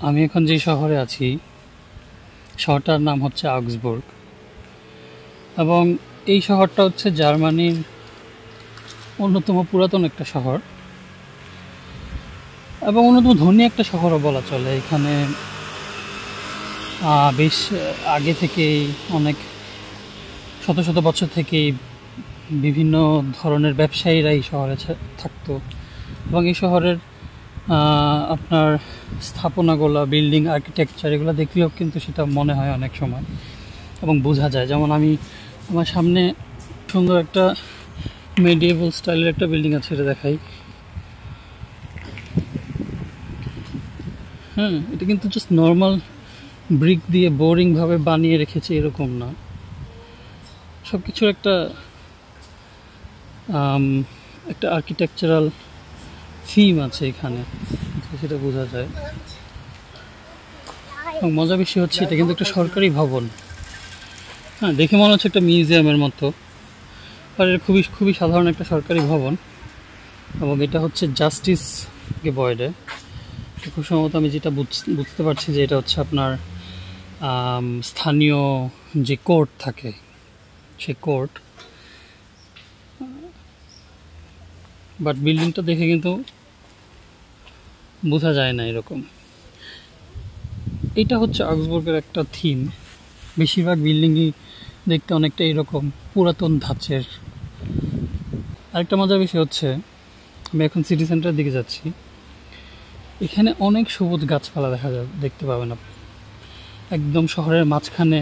আমি এখন যে শহরে আছি শহরটার নাম হচ্ছে আউগসবুর্গ এবং এই শহরটা হচ্ছে জার্মানির অন্যতম পুরাতন একটা শহর এবং অন্যতম ধনী একটা শহরও বলা চলে। এখানে বেশ আগে থেকেই অনেক শত শত বছর থেকেই বিভিন্ন ধরনের ব্যবসায়ীরা এই শহরে থাকতো এবং এই শহরের আপনার স্থাপনাগুলো, বিল্ডিং, আর্কিটেকচার এগুলো দেখলেও কিন্তু সেটা মনে হয় অনেক সময় এবং বোঝা যায়। যেমন আমি আমার সামনে সুন্দর একটা মেডিয়েভাল স্টাইলের একটা বিল্ডিং আছে, এটা দেখাই। হ্যাঁ, এটা কিন্তু জাস্ট নর্মাল ব্রিক দিয়ে বোরিংভাবে বানিয়ে রেখেছে এরকম না, সব কিছুর একটা একটা আর্কিটেকচারাল থিম আছে এখানে, সেটা বোঝা যায়। এবং মজা বেশি হচ্ছে এটা কিন্তু একটা সরকারি ভবন। হ্যাঁ, দেখে মনে হচ্ছে একটা মিউজিয়ামের মতো, আর এটা খুবই খুবই সাধারণ একটা সরকারি ভবন এবং এটা হচ্ছে জাস্টিস গেবয়ডে। খুব সম্ভবত আমি যেটা বুঝতে পারছি যে এটা হচ্ছে আপনার স্থানীয় যে কোর্ট থাকে সেই কোর্ট, বাট বিল্ডিংটা দেখে কিন্তু বোঝা যায় না এরকম। এটা হচ্ছে আউগসবুর্গের একটা থিম, বেশিরভাগ বিল্ডিংই দেখতে অনেকটা এরকম পুরাতন ধাঁচের। আরেকটা মজার বিষয় হচ্ছে আমি এখন সিটি সেন্টারের দিকে যাচ্ছি, এখানে অনেক সবুজ গাছপালা দেখতে পাবেন আপনি। একদম শহরের মাঝখানে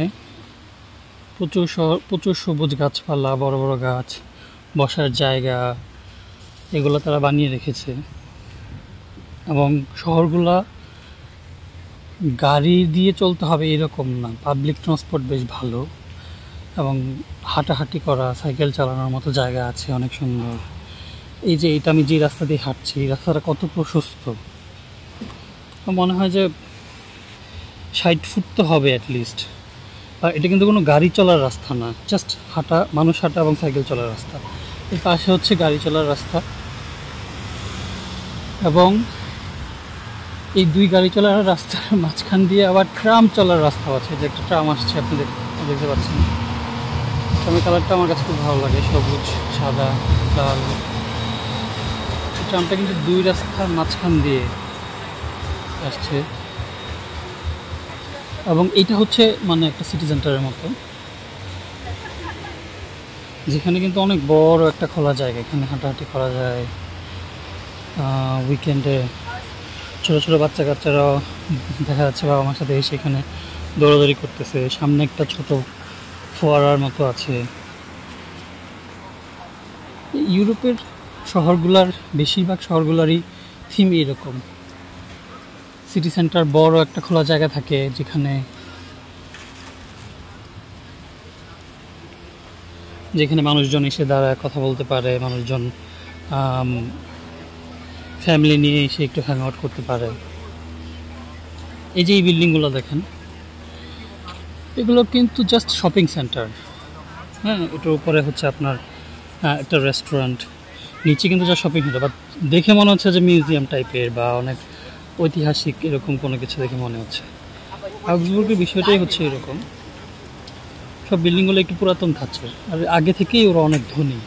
প্রচুর সবুজ গাছপালা, বড় বড় গাছ, বসার জায়গা, এগুলো তারা বানিয়ে রেখেছে। এবং শহরগুলা গাড়ি দিয়ে চলতে হবে এরকম না, পাবলিক ট্রান্সপোর্ট বেশ ভালো এবং হাঁটাহাঁটি করা, সাইকেল চালানোর মতো জায়গা আছে অনেক সুন্দর। এই যে এটা আমি যে রাস্তা দিয়ে হাঁটছি, এই রাস্তাটা কত প্রশস্ত, মনে হয় যে 60 ফুট তো হবে অ্যাটলিস্ট। আর এটা কিন্তু কোনো গাড়ি চলার রাস্তা না, জাস্ট হাঁটা, মানুষ হাঁটা এবং সাইকেল চলার রাস্তা। এর পাশে হচ্ছে গাড়ি চলার রাস্তা এবং এই দুই গাড়ি চলার রাস্তার মাঝখান দিয়ে আবার ট্রাম চলার রাস্তা আছে, যে একটা ট্রাম আসছে, আপনি দেখতে পাচ্ছেন। ট্রামের কালারটা আমার কাছে খুব ভালো লাগে, সবুজ, সাদা, লাল। ট্রামটা কিন্তু দুই রাস্তার মাঝখান দিয়ে আসছে এবং এইটা হচ্ছে মানে একটা সিটি সেন্টারের মতো, যেখানে কিন্তু অনেক বড় একটা খোলা জায়গা, এখানে হাঁটাহাঁটি করা যায়। উইকেন্ডে ছোটো ছোটো বাচ্চা কাচ্চারাও দেখা যাচ্ছে বাবা মার সাথে এসে এখানে দৌড়াদৌড়ি করতেছে। সামনে একটা ছোট ফোয়ারার মতো আছে। ইউরোপের শহরগুলার, বেশিরভাগ শহরগুলারই থিম এরকম, সিটি সেন্টার বড় একটা খোলা জায়গা থাকে যেখানে মানুষজন এসে দাঁড়ায় কথা বলতে পারে, মানুষজন ফ্যামিলি নিয়ে এসে একটু হ্যাং আউট করতে পারে। এই যে এই বিল্ডিংগুলো দেখেন, এগুলো কিন্তু জাস্ট শপিং সেন্টার। হ্যাঁ, এটার উপরে হচ্ছে আপনার একটা রেস্টুরেন্ট, নিচে কিন্তু যা শপিং সেন্টার, বাট দেখে মনে হচ্ছে যে মিউজিয়াম টাইপের বা অনেক ঐতিহাসিক এরকম কোনো কিছু দেখে মনে হচ্ছে। আউগসবুর্গের বিষয়টাই হচ্ছে এরকম, সব বিল্ডিংগুলো একটু পুরাতন থাকছে আর আগে থেকেই ওরা অনেক ধনী।